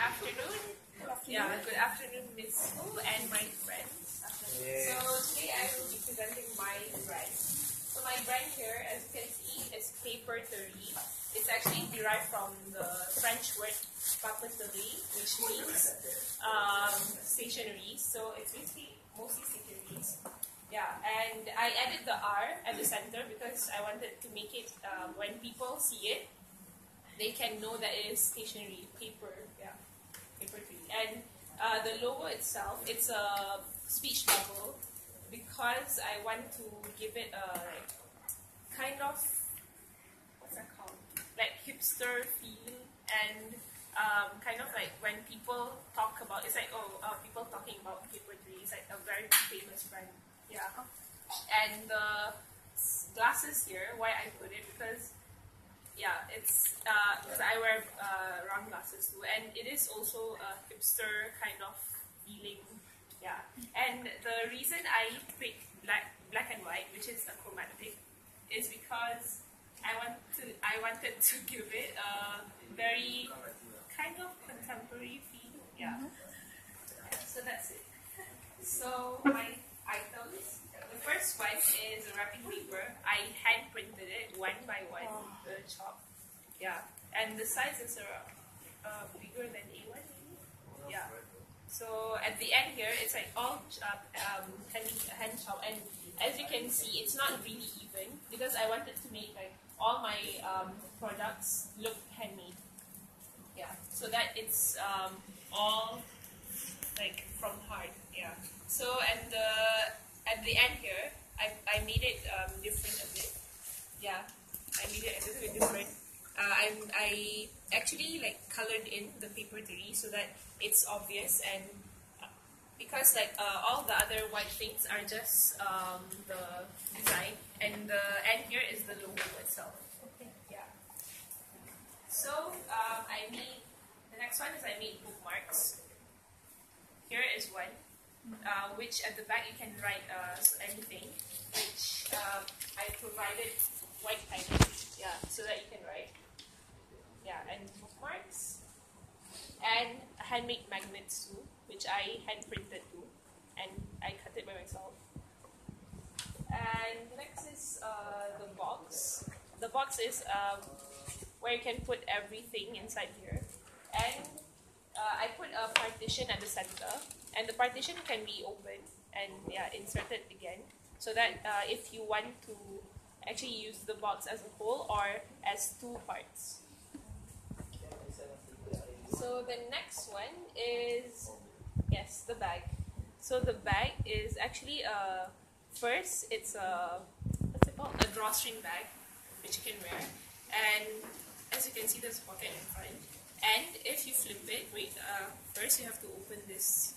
afternoon. Yeah, good afternoon, Miss Hu and my friends. So today I will be presenting my brand. So my brand here, as you can see, is papeterie. It's actually derived from the French word papeterie, which means stationery. So it's basically mostly stationeries. Yeah, and I added the R at the center because I wanted to make it, when people see it, they can know that it is stationery, paper, yeah, papeterie. And the logo itself, it's a speech bubble because I want to give it a kind of, what's that called? Like hipster feel, and kind of like when people talk about, it's like, people talking about papeterie, it's like a very famous brand. Yeah. And the glasses here, why I put it, because yeah, it's because I wear round glasses too, and it is also a hipster kind of feeling. Yeah, and the reason I picked black and white, which is a chromatic, is because I wanted to give it a very kind of contemporary feel. Yeah. So that's it. So my items. The first one is a wrapping paper. I hand printed it one by one, the chop. Yeah, and the sizes are bigger than A1 maybe. Yeah. So at the end here, it's like all hand chop, and as you can see, it's not really even because I wanted to make like all my products look handmade. Yeah, so that it's all like from heart. Yeah. So at the end here, I made it different a bit. Yeah, I made it a little bit different. I actually like colored in the papeterie so that it's obvious, and because like all the other white things are just the design, and the end here is the logo itself. Okay. Yeah. So the next one is I made bookmarks. Here is one. Which at the back you can write anything, which I provided white pen, yeah, so that you can write, yeah, and bookmarks, and handmade magnets too, which I hand printed too, and I cut it by myself. And next is the box. The box is where you can put everything inside here, and I put a partition at the center. And the partition can be opened and inserted again, so that if you want to actually use the box as a whole or as two parts. So the next one is, yes, the bag. So the bag is actually first it's a, what's it called? A drawstring bag, which you can wear. And as you can see, there's a pocket in front. And if you flip it, first you have to open this.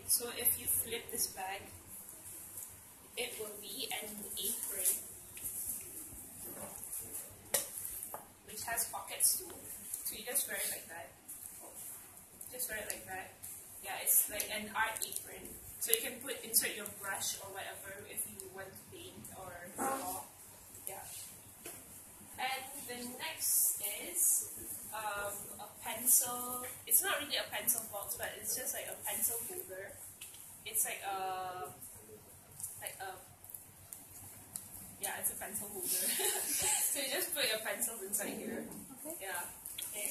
So if you flip this bag, it will be an apron, which has pockets too. So you just wear it like that. Just wear it like that. Yeah, it's like an art apron. So you can insert your brush or whatever if you want to paint or draw. Yeah. And the next is a pencil. It's not really a pencil box, but it's just like a pencil holder. It's like it's a pencil holder. So you just put your pencils inside here. Okay. Yeah. Okay.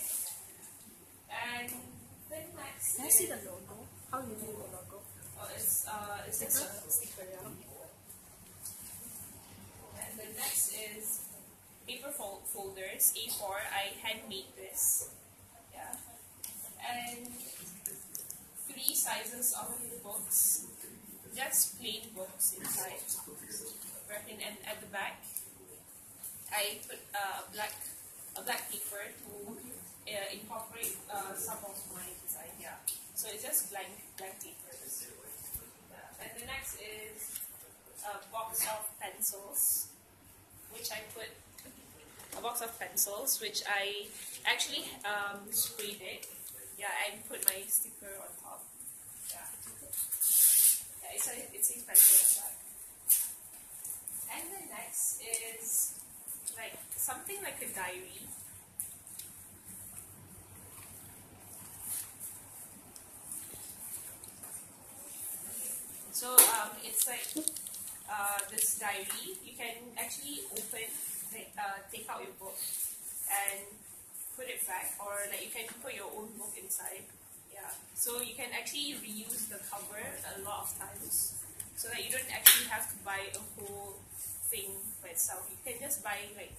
And then next. Can I see the logo? How do you do the logo? Oh, it's a sticker. Yeah. And the next is paper folders, A4. I handmade this. Yeah. And 3 sizes of books, just plain books inside. And at the back, I put a black paper to incorporate some of my design. Yeah. So it's just blank papers. Yeah. And the next is a box of pencils, which I put. A box of pencils, which I actually sprayed it. Yeah, I put my sticker on top. Yeah. Yeah, it says pencil at the back. And the next is like something like a diary. So it's like this diary. You can actually open, like, take out your book and put it back, or like you can put your own book inside. Yeah. So you can actually reuse the cover a lot of times, so that you don't actually have to buy a whole thing by itself. You can just buy like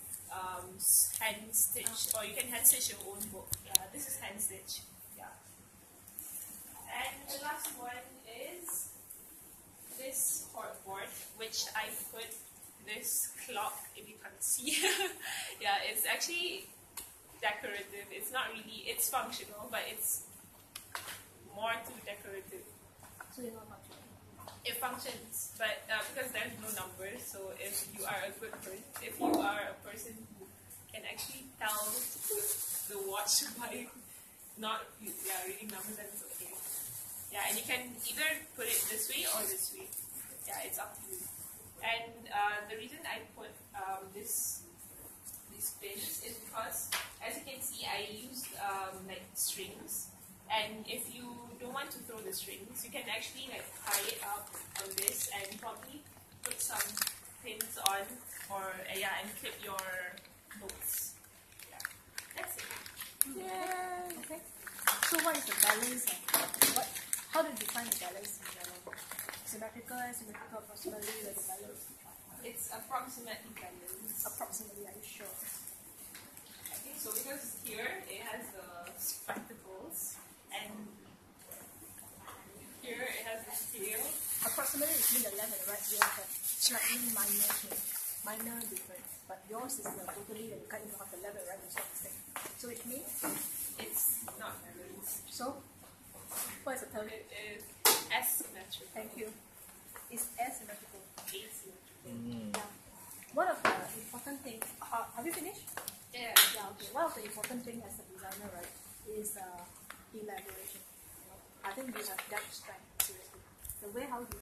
hand stitch, or you can hand stitch your own book. Yeah, this is hand stitch. Yeah. And the last one is this board, which I put this clock, if you can't see. Yeah, it's actually decorative. It's not really, it's functional, but it's more to decorative. So you're not functional. It functions, but because there's no numbers, so if you are a good person, if you are a person who can actually tell the watch by not reading numbers, then it's okay. Yeah, and you can either put it this way or this way. Yeah, it's up to you. And the reason I put these pins is because, as you can see, I used like strings. And if you don't want to throw the strings, you can actually like tie it up on this and probably put some pins on, or and clip your notes. Yeah, that's it. Yeah. Okay. So what is the balance? How do you define the balance in general? Symmetrical, asymmetrical, approximately, where the balance? It's approximately balanced. Approximately, are you sure? I think so, because here it has the spectacles, and here it has the scale. Approximately between the left and the right, you have a slightly minor difference. But yours is totally, you cut into half, the left and right is not the same. So it means It's not balanced. so. What is the term? It is asymmetrical. Thank you. It's asymmetrical. Asymmetrical. Yeah. One of the important things. Have you finished? Yeah. Yeah. Okay. One of the important things as a designer, right, is elaboration. I think you have that strength, seriously. The way how you